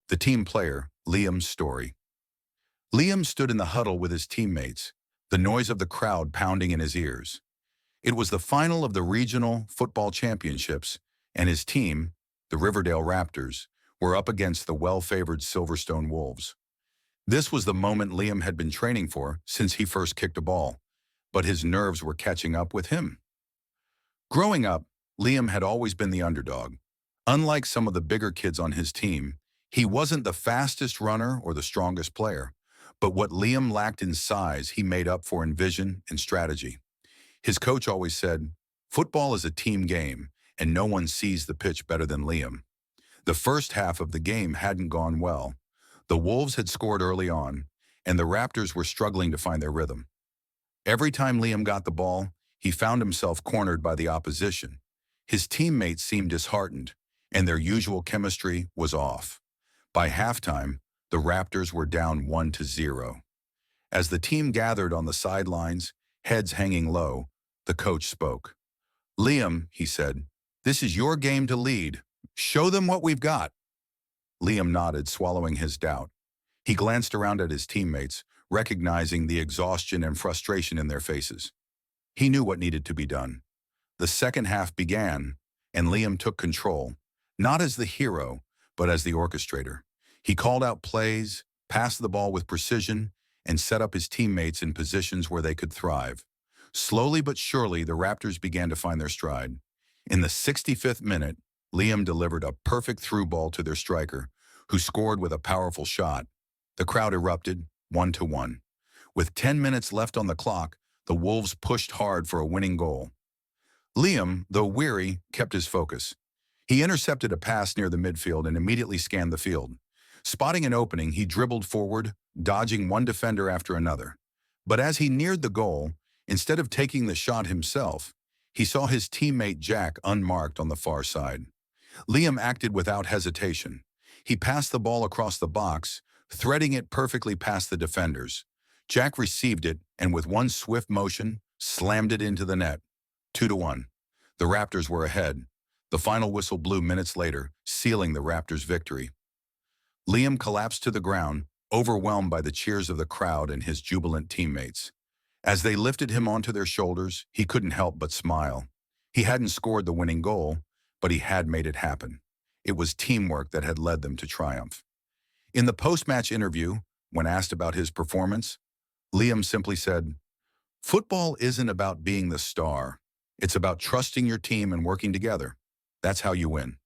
The team player, Liam's story. Liam stood in the huddle with his teammates, the noise of the crowd pounding in his ears. It was the final of the regional football championships, and his team, the Riverdale Raptors, were up against the well-favored Silverstone Wolves. This was the moment Liam had been training for since he first kicked a ball, but his nerves were catching up with him. Growing up, Liam had always been the underdog. Unlike some of the bigger kids on his team, he wasn't the fastest runner or the strongest player, but what Liam lacked in size, he made up for in vision and strategy. His coach always said, "Football is a team game, and no one sees the pitch better than Liam." The first half of the game hadn't gone well. The Wolves had scored early on, and the Raptors were struggling to find their rhythm. Every time Liam got the ball, he found himself cornered by the opposition. His teammates seemed disheartened, and their usual chemistry was off. By halftime, the Raptors were down 1-0. As the team gathered on the sidelines, heads hanging low, the coach spoke. "Liam," he said, "this is your game to lead. Show them what we've got." Liam nodded, swallowing his doubt. He glanced around at his teammates, recognizing the exhaustion and frustration in their faces. He knew what needed to be done. The second half began, and Liam took control, not as the hero, but as the orchestrator. He called out plays, passed the ball with precision, and set up his teammates in positions where they could thrive. Slowly but surely, the Raptors began to find their stride. In the 65th minute, Liam delivered a perfect through ball to their striker, who scored with a powerful shot. The crowd erupted, 1-1. With 10 minutes left on the clock, the Wolves pushed hard for a winning goal. Liam, though weary, kept his focus. He intercepted a pass near the midfield and immediately scanned the field. Spotting an opening, he dribbled forward, dodging one defender after another. But as he neared the goal, instead of taking the shot himself, he saw his teammate Jack unmarked on the far side. Liam acted without hesitation. He passed the ball across the box, threading it perfectly past the defenders. Jack received it and with one swift motion, slammed it into the net. 2-1. The Raptors were ahead. The final whistle blew minutes later, sealing the Raptors' victory. Liam collapsed to the ground, overwhelmed by the cheers of the crowd and his jubilant teammates. As they lifted him onto their shoulders, he couldn't help but smile. He hadn't scored the winning goal, but he had made it happen. It was teamwork that had led them to triumph. In the post-match interview, when asked about his performance, Liam simply said, "Football isn't about being the star. It's about trusting your team and working together. That's how you win."